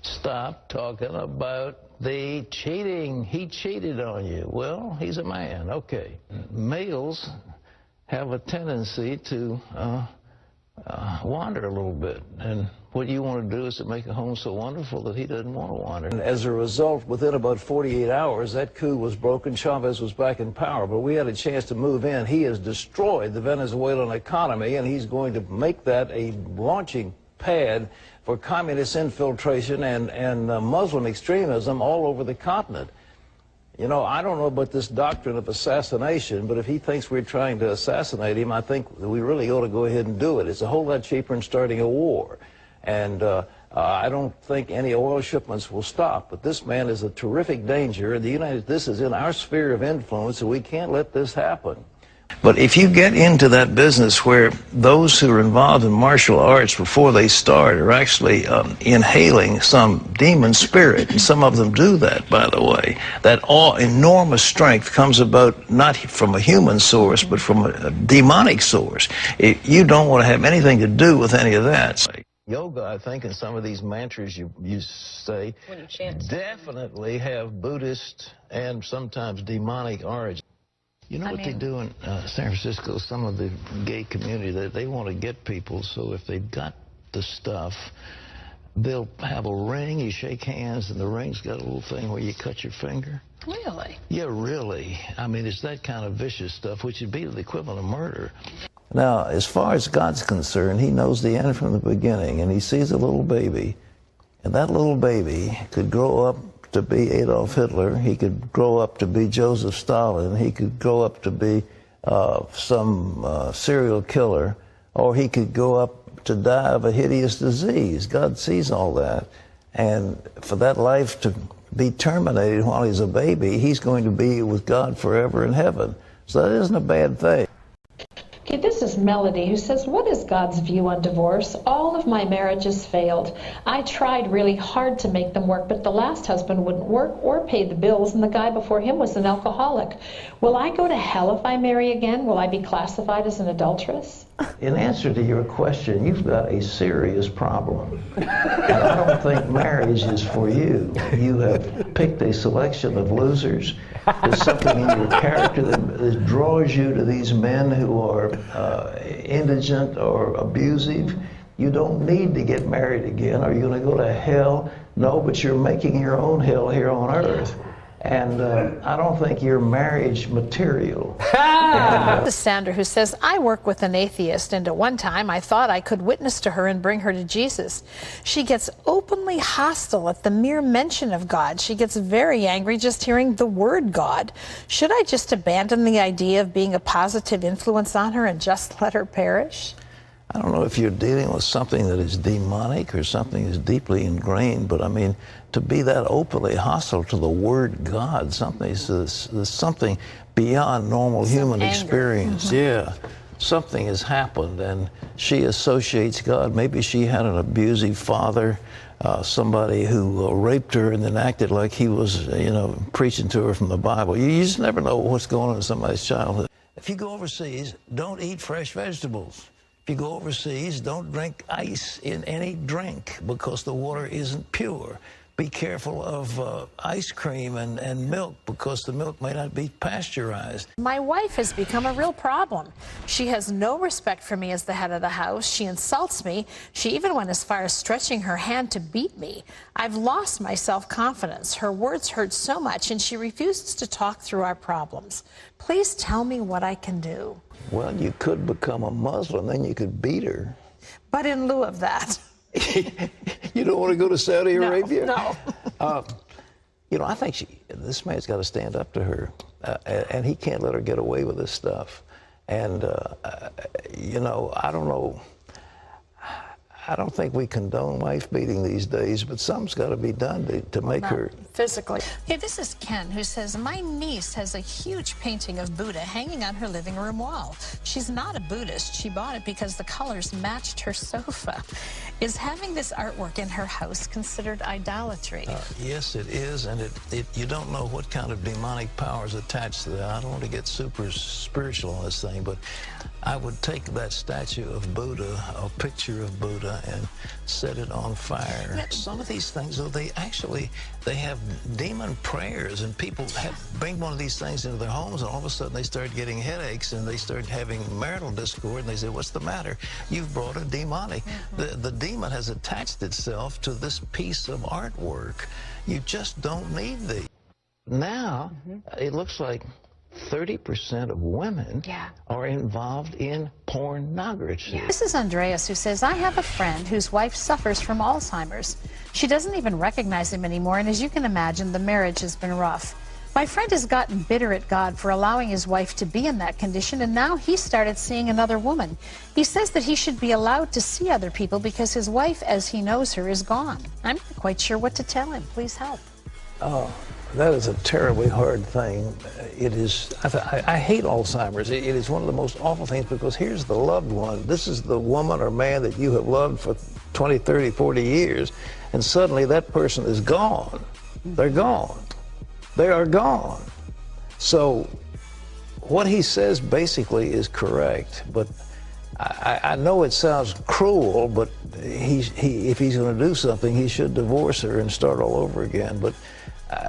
stop talking about the cheating. He cheated on you. Well, he's a man. Okay. Males have a tendency to wander a little bit. And what you want to do is to make a home so wonderful that he doesn't want to wander. And as a result, within about 48 hours, that coup was broken. Chavez was back in power. But we had a chance to move in. He has destroyed the Venezuelan economy, and he's going to make that a launching pad for communist infiltration and Muslim extremism all over the continent. You know, I don't know about this doctrine of assassination, but if he thinks we're trying to assassinate him, I think we really ought to go ahead and do it. It's a whole lot cheaper than starting a war. And I don't think any oil shipments will stop. But this man is a terrific danger. This is in our sphere of influence, so we can't let this happen. But if you get into that business where those who are involved in martial arts before they start are actually inhaling some demon spirit, and some of them do that, by the way, that enormous strength comes about not from a human source, but from a demonic source. You don't want to have anything to do with any of that. Yoga, I think, and some of these mantras you say definitely have Buddhist and sometimes demonic origin. You know what they do in San Francisco, some of the gay community, they want to get people, so if they've got the stuff, they'll have a ring, you shake hands, and the ring's got a little thing where you cut your finger. Really? Yeah, really. I mean, it's that kind of vicious stuff, which would be the equivalent of murder. Now, as far as God's concerned, he knows the end from the beginning, and he sees a little baby, and that little baby could grow up to be Adolf Hitler, he could grow up to be Joseph Stalin, he could grow up to be some serial killer, or he could go up to die of a hideous disease. God sees all that. And for that life to be terminated while he's a baby, he's going to be with God forever in heaven. So that isn't a bad thing. Okay, this is Melody, who says, what is God's view on divorce? All of my marriages failed. I tried really hard to make them work, but the last husband wouldn't work or pay the bills, and the guy before him was an alcoholic. Will I go to hell if I marry again? Will I be classified as an adulteress? In answer to your question, you've got a serious problem. And I don't think marriage is for you. You have picked a selection of losers. There's something in your character that draws you to these men who are indigent or abusive. You don't need to get married again. Are you going to go to hell? No, but you're making your own hell here on earth. And I don't think you're marriage material. This is Sandra, who says, I work with an atheist, and at one time I thought I could witness to her and bring her to Jesus. She gets openly hostile at the mere mention of God. She gets very angry just hearing the word God. Should I just abandon the idea of being a positive influence on her and just let her perish? I don't know if you're dealing with something that is demonic or something that's deeply ingrained, but I mean, to be that openly hostile to the word God, there's something beyond normal human experience. Yeah, something has happened, and she associates God. Maybe she had an abusive father, somebody who raped her and then acted like he was, preaching to her from the Bible. You just never know what's going on in somebody's childhood. If you go overseas, don't eat fresh vegetables. If you go overseas, don't drink ice in any drink because the water isn't pure. Be careful of ice cream and milk because the milk may not be pasteurized. My wife has become a real problem. She has no respect for me as the head of the house. She insults me. She even went as far as stretching her hand to beat me. I've lost my self-confidence. Her words hurt so much, and she refuses to talk through our problems. Please tell me what I can do. Well, you could become a Muslim, then you could beat her. But in lieu of that... You don't want to go to Saudi Arabia? No. I think this man's got to stand up to her, and he can't let her get away with this stuff. And, I don't know. I don't think we condone wife beating these days, but something's got to be done to make her... physically. Okay, this is Ken, who says, my niece has a huge painting of Buddha hanging on her living room wall. She's not a Buddhist. She bought it because the colors matched her sofa. Is having this artwork in her house considered idolatry? Yes, it is, and you don't know what kind of demonic power is attached to that. I don't want to get super spiritual on this thing, but I would take that statue of Buddha, a picture of Buddha, and set it on fire. Some of these things, though, they have demon prayers, and people bring one of these things into their homes, and all of a sudden they start getting headaches, and they start having marital discord, and they say, what's the matter? You've brought a demonic. The demon has attached itself to this piece of artwork. You just don't need these. Now, it looks like 30% of women are involved in pornography. Yeah. This is Andreas, who says, I have a friend whose wife suffers from Alzheimer's. She doesn't even recognize him anymore, and as you can imagine, the marriage has been rough. My friend has gotten bitter at God for allowing his wife to be in that condition, and now he started seeing another woman. He says that he should be allowed to see other people because his wife, as he knows her, is gone. I'm not quite sure what to tell him. Please help. Oh, that is a terribly hard thing. It is, I hate Alzheimer's. It is one of the most awful things because here's the loved one. This is the woman or man that you have loved for 20, 30, 40 years, and suddenly that person is gone. They're gone. They are gone. So what he says basically is correct, but I know it sounds cruel, but if he's going to do something, he should divorce her and start all over again. But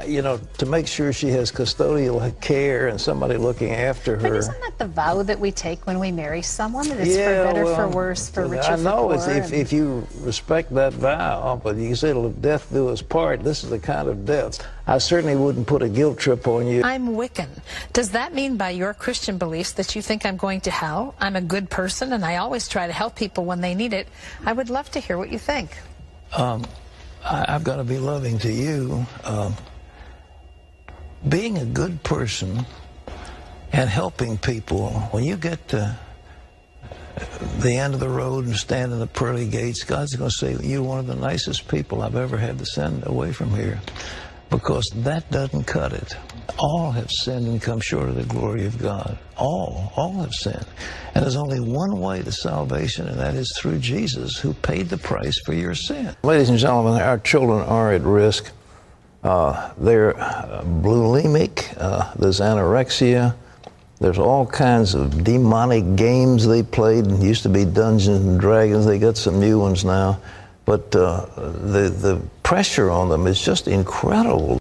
you know, to make sure she has custodial care and somebody looking after her. But isn't that the vow that we take when we marry someone? That it's for better, for worse, for richer, I know, for poor, if you respect that vow, but you say, death do us part. This is the kind of death. I certainly wouldn't put a guilt trip on you. I'm Wiccan. Does that mean by your Christian beliefs that you think I'm going to hell? I'm a good person, and I always try to help people when they need it. I would love to hear what you think. I've got to be loving to you. Being a good person and helping people, when you get to the end of the road and stand in the pearly gates, God's going to say, you're one of the nicest people I've ever had to send away from here, because that doesn't cut it. All have sinned and come short of the glory of God. All have sinned. And there's only one way to salvation, and that is through Jesus, who paid the price for your sin. Ladies and gentlemen, our children are at risk. They're bulimic, there's anorexia, there's all kinds of demonic games they played. It used to be Dungeons and Dragons. They got some new ones now. But the pressure on them is just incredible.